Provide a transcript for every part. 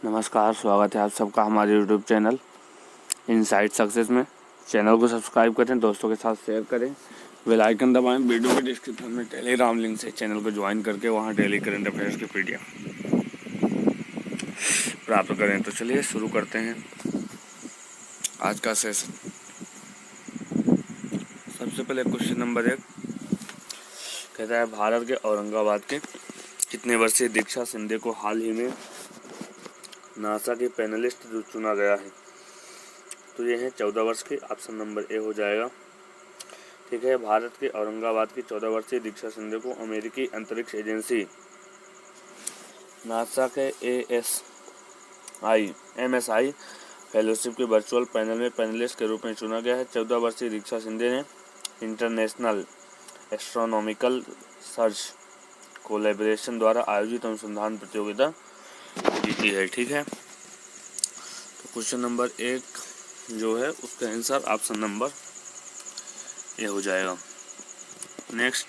नमस्कार, स्वागत है आप सबका हमारे YouTube चैनल इनसाइड सक्सेस में। चैनल को सब्सक्राइब करें, दोस्तों के साथ शेयर करें, बेल आइकन दबाएं। वीडियो के डिस्क्रिप्शन में टेलीग्राम लिंक से चैनल को ज्वाइन करके वहां डेली करंट अफेयर्स की PDF प्राप्त करें। तो चलिए शुरू करते हैं आज का सेशन। सबसे पहले क्वेश्चन नंबर 1 कहता है, भारत के औरंगाबाद के कितने वर्षीय दीक्षा शिंदे को हाल ही में नासा के पैनलिस्ट चुना गया है? तो ये है 14 वर्ष के। ऑप्शन नंबर ए हो जाएगा। ठीक है, भारत के औरंगाबाद की 14 वर्षीय दीक्षा शिंदे को अमेरिकी अंतरिक्ष एजेंसी नासा के MSI फेलोशिप के वर्चुअल पैनल में पैनलिस्ट के रूप में चुना गया है। 14 वर्षीय दीक्षा शिंदे ने इंटरनेशनल एस्ट्रोनॉमिकल सर्च कोलैबोरेशन द्वारा आयोजित अनुसंधान प्रतियोगिता जीती है। ठीक है, तो क्वेश्चन नंबर 1 जो है उसका आंसर ऑप्शन नंबर ए हो जाएगा। नेक्स्ट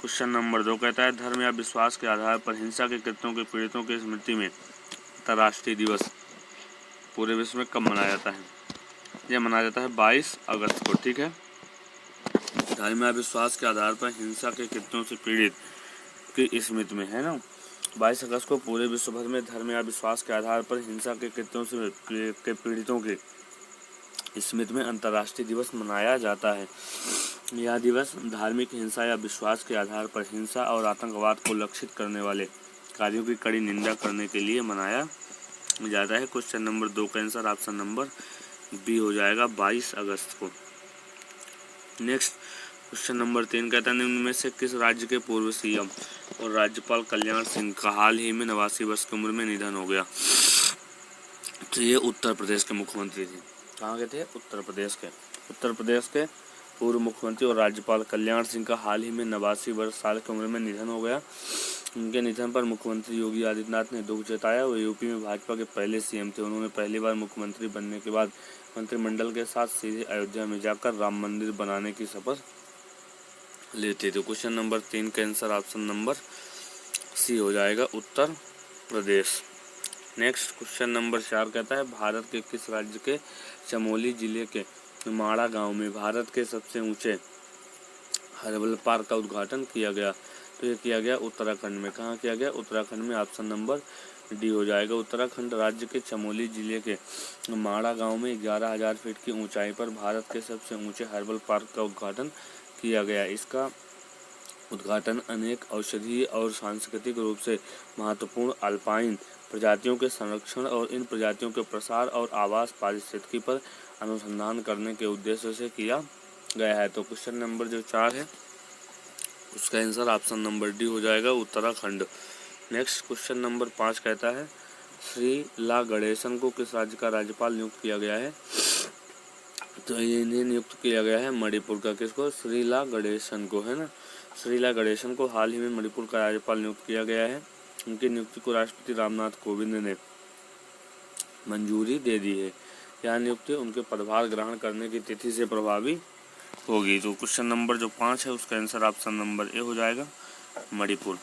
क्वेश्चन नंबर 2 कहता है, धर्म या विश्वास के आधार पर हिंसा के कृत्यों के पीड़ितों की स्मृति में अंतर्राष्ट्रीय दिवस पूरे विश्व में कब मनाया जाता है? यह मनाया जाता है 22 अगस्त को। ठीक है, धर्म या विश्वास के आधार पर हिंसा के कृत्यों से पीड़ित की स्मृति में, है ना, 22 अगस्त को पूरे विश्व भर में धर्म या विश्वास के आधार पर हिंसा के कृत्यों से के पीड़ितों की स्मृति में अंतर्राष्ट्रीय दिवस मनाया जाता है। यह दिवस धार्मिक हिंसा या विश्वास के आधार पर हिंसा और आतंकवाद को लक्षित करने वाले कार्यों की कड़ी निंदा करने के लिए मनाया जाता है। क्वेश्चन नंबर 2 का आंसर ऑप्शन नंबर बी हो जाएगा, 22 अगस्त को। नेक्स्ट क्वेश्चन नंबर 3 कहता है, निम्न में से किस राज्य के पूर्व CM और राज्यपाल कल्याण सिंह का हाल ही में 89 वर्ष की उम्र में निधन हो गया? तो ये उत्तर प्रदेश के मुख्यमंत्री थे। कहाँ के थे? उत्तर प्रदेश के। उत्तर प्रदेश के पूर्व मुख्यमंत्री और राज्यपाल कल्याण सिंह का हाल ही में 89 साल की उम्र में निधन हो गया। उनके निधन पर मुख्यमंत्री योगी आदित्यनाथ ने दुख जताया। वो यूपी में भाजपा के पहले CM थे। उन्होंने पहली बार मुख्यमंत्री बनने के बाद मंत्रिमंडल के साथ सीधे अयोध्या में जाकर राम मंदिर बनाने की शपथ लेते थे। क्वेश्चन नंबर 3 का आंसर ऑप्शन नंबर सी हो जाएगा, Uttar Pradesh. Next question number 4 कहता है, भारत के किस राज्य के चमोली जिले के माड़ा गांव में भारत के सबसे ऊंचे हर्बल पार्क का उद्घाटन किया गया? तो ये किया गया उत्तराखंड में। कहाँ किया गया? उत्तराखंड में। ऑप्शन नंबर डी हो जाएगा। उत्तराखंड राज्य के चमोली जिले के माड़ा गांव में 11,000 फीट की ऊंचाई पर भारत के सबसे ऊंचे हर्बल पार्क का उद्घाटन किया गया। इसका उद्घाटन अनेक औषधीय और सांस्कृतिक रूप से महत्वपूर्ण अल्पाइन प्रजातियों के संरक्षण और इन प्रजातियों के प्रसार और आवास पारिस्थितिकी पर अनुसंधान करने के उद्देश्य से किया गया है। तो क्वेश्चन नंबर जो 4 है उसका आंसर ऑप्शन नंबर डी हो जाएगा, उत्तराखंड। नेक्स्ट क्वेश्चन नंबर 5 कहता है, श्री ला गणेशन को किस राज्य का राज्यपाल नियुक्त किया गया है? तो इन्हें नियुक्त किया गया है मणिपुर का। किसको? श्री ला गणेशन को, है ना। श्री ला गणेशन को हाल ही में मणिपुर का राज्यपाल नियुक्त किया गया है। उनकी नियुक्ति को राष्ट्रपति रामनाथ कोविंद ने मंजूरी दे दी है। यह नियुक्ति उनके पदभार ग्रहण करने की तिथि से प्रभावी होगी। तो क्वेश्चन नंबर जो 5 है उसका आंसर ऑप्शन नंबर ए हो जाएगा, मणिपुर।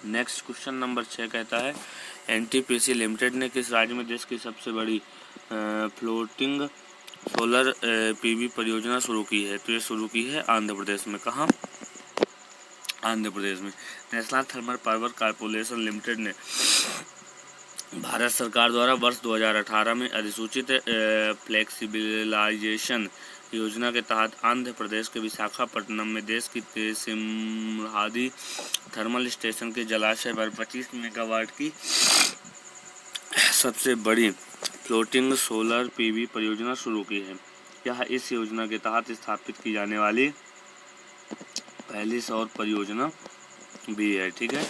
नेक्स्ट क्वेश्चन नंबर 6 कहता है, NTPC लिमिटेड ने किस राज्य में देश की सबसे बड़ी फ्लोटिंग सोलर PV परियोजना शुरू की है? तो ये शुरू की है आंध्र प्रदेश में। कहाँ? आंध्र प्रदेश में। National thermal power corporation limited ने भारत सरकार द्वारा वर्ष 2018 में अधिसूचित फ्लेक्सिबिलाइजेशन योजना के तहत आंध्र प्रदेश के विशाखापट्टनम में देश की सिमहादी थर्मल स्टेशन के जलाशय पर 25 मेगावाट की सबसे बड़ी फ्लोटिंग सोलर PV परियोजना शुरू की है। यह इस योजना के तहत स्थापित की जाने वाली पहली सौर परियोजना भी है। ठीक है,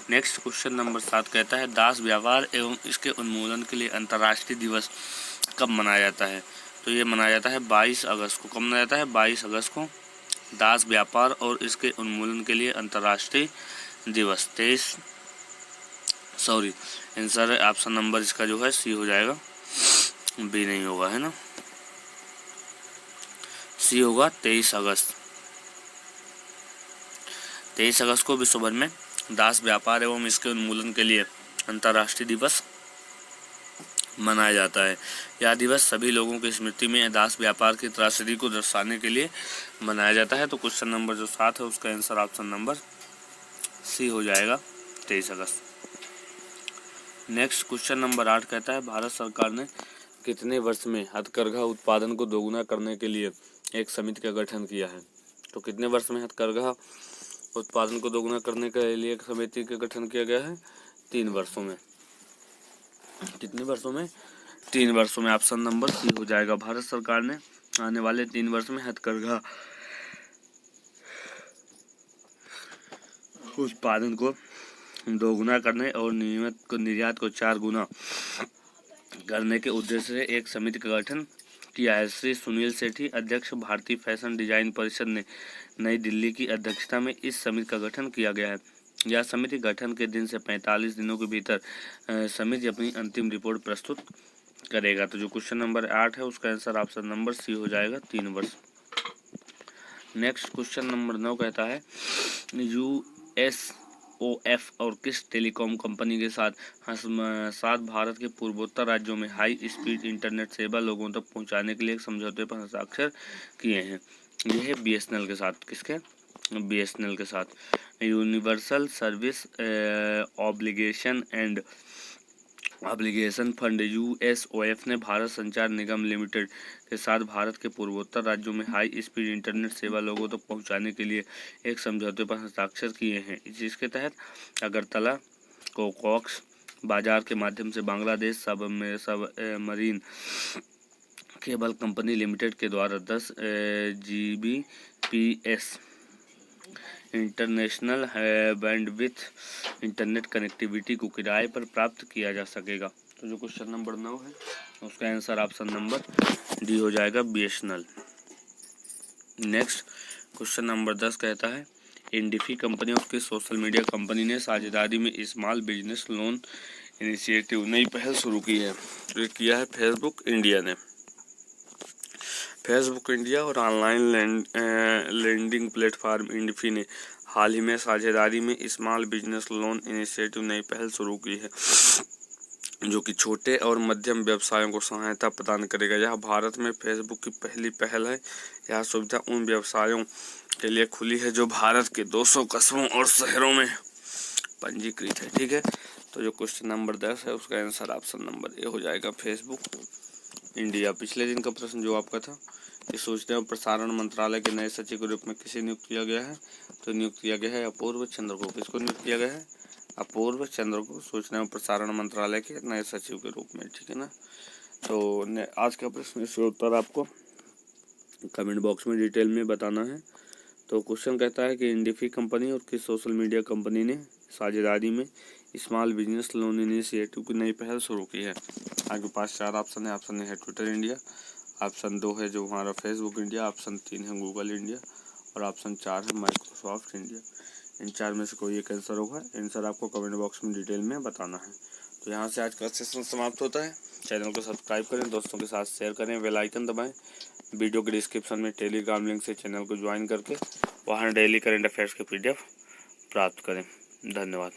नेक्स्ट क्वेश्चन नंबर 7 कहता है, दास व्यापार एवं इसके उन्मूलन के लिए अंतर्राष्ट्रीय दिवस कब मनाया जाता है? तो ये मनाया जाता है 22 अगस्त को। कब मनाया जाता है? 22 अगस्त को। दास व्यापार और इसके उन्मूलन के लिए अंतर्राष्ट्रीय दिवस आंसर ऑप्शन नंबर इसका जो है सी हो जाएगा, बी नहीं होगा, है ना, सी होगा 23 अगस्त। 23 अगस्त को विश्व भर में दास व्यापार एवं इसके उन्मूलन के लिए अंतर्राष्ट्रीय दिवस मनाया जाता है। यह दिवस सभी लोगों की स्मृति में दास व्यापार की त्रासदी को दर्शाने के लिए मनाया जाता है। तो क्वेश्चन नंबर जो 7 है उसका आंसर ऑप्शन नंबर सी हो जाएगा, 23 अगस्त। नेक्स्ट क्वेश्चन नंबर 8 कहता है भारत सरकार ने कितने वर्ष में हथकरघा उत्पादन को दोगुना करने के लिए एक समिति का गठन किया है। तो कितने वर्ष में हथकरघा उत्पादन को दोगुना करने के लिए एक समिति का गठन किया गया है? 3 वर्षों में। कितने वर्षों में? 3 वर्षों में। ऑप्शन नंबर सी हो जाएगा। भारत सरकार ने आने वाले 3 वर्ष में हथकरघा उत्पादन को दोगुना करने और निर्यात को 4 गुना करने के उद्देश्य से एक समिति का गठन किया है। श्री सुनील सेठी, अध्यक्ष, भारतीय फैशन डिजाइन परिषद ने नई दिल्ली की अध्यक्षता में इस समिति का गठन किया गया है। यह समिति गठन के दिन से 45 दिनों के भीतर समिति अपनी अंतिम रिपोर्ट प्रस्तुत करेगा। तो जो क्वेश्चन नंबर 8 है उसका आंसर ऑप्शन नंबर सी हो जाएगा, 3 वर्ष। नेक्स्ट क्वेश्चन नंबर 9 कहता है USOF और किस टेलीकॉम कंपनी के साथ भारत के पूर्वोत्तर राज्यों में हाई स्पीड इंटरनेट सेवा लोगों तक पहुंचाने के लिए एक समझौते पर हस्ताक्षर किए हैं? यह है BSNL के साथ। किसके? BSNL के साथ। Universal service obligation fund USOF ने भारत संचार निगम लिमिटेड के साथ भारत के पूर्वोत्तर राज्यों में हाई स्पीड इंटरनेट सेवा लोगों तक पहुंचाने के लिए एक समझौते पर हस्ताक्षर किए हैं। जिसके तहत अगरतला को कॉक्स बाजार के माध्यम से Bangladesh submarine cable company limited के द्वारा 10 Gbps international bandwidth internet connectivity को किराए पर प्राप्त किया जा सकेगा। तो जो क्वेश्चन नंबर 9 है उसका आंसर ऑप्शन नंबर डी हो जाएगा, BSNL। नेक्स्ट क्वेश्चन नंबर 10 कहता है इंडिफी कंपनी और किस सोशल मीडिया कंपनी ने साझेदारी में स्मॉल बिजनेस लोन इनिशिएटिव नई पहल शुरू की है? तो ये किया है फेसबुक इंडिया ने। फेसबुक इंडिया और ऑनलाइन लैंडिंग प्लेटफॉर्म इंडिफी ने हाल ही में साझेदारी में स्मॉल बिजनेस लोन इनिशिएटिव नई पहल शुरू की है, जो कि छोटे और मध्यम व्यवसायों को सहायता प्रदान करेगा। यह भारत में फेसबुक की पहली पहल है। यह सुविधा उन व्यवसायों के लिए खुली है जो भारत के 200 कस्बों और शहरों में पंजीकृत है। ठीक है, तो जो क्वेश्चन नंबर 10 है उसका आंसर ऑप्शन नंबर ए हो जाएगा, फेसबुक इंडिया। पिछले दिन का प्रश्न जो आपका था कि सूचना एवं प्रसारण मंत्रालय के नए सचिव के रूप में किसे नियुक्त किया गया है? तो नियुक्त किया गया है अपूर्व चंद्र को। किसको नियुक्त किया गया है? अपूर्व चंद्र को सूचना एवं प्रसारण मंत्रालय के नए सचिव के रूप में। ठीक है ना। तो आज का प्रश्न इसका उत्तर आपको कमेंट बॉक्स में डिटेल में बताना है। तो क्वेश्चन कहता है कि इंडिफी कंपनी और किस सोशल मीडिया कंपनी ने साझेदारी में स्मॉल बिजनेस लोन इनिशिएटिव की नई पहल शुरू की है? आपके पास 4 ऑप्शन है। ऑप्शन है ट्विटर इंडिया, ऑप्शन 2 है जो हमारा फेसबुक इंडिया, ऑप्शन 3 है गूगल इंडिया और ऑप्शन 4 है माइक्रोसॉफ्ट इंडिया। इन 4 में से कोई एक आंसर होगा। आंसर आपको कमेंट बॉक्स में डिटेल में बताना है। तो यहाँ से आज का सेशन समाप्त होता है। चैनल को सब्सक्राइब करें, दोस्तों के साथ शेयर करें, बेल आइकन दबाएं। वीडियो के डिस्क्रिप्शन में टेलीग्राम लिंक से चैनल को ज्वाइन करके वहाँ डेली करंट अफेयर्स के PDF प्राप्त करें। धन्यवाद।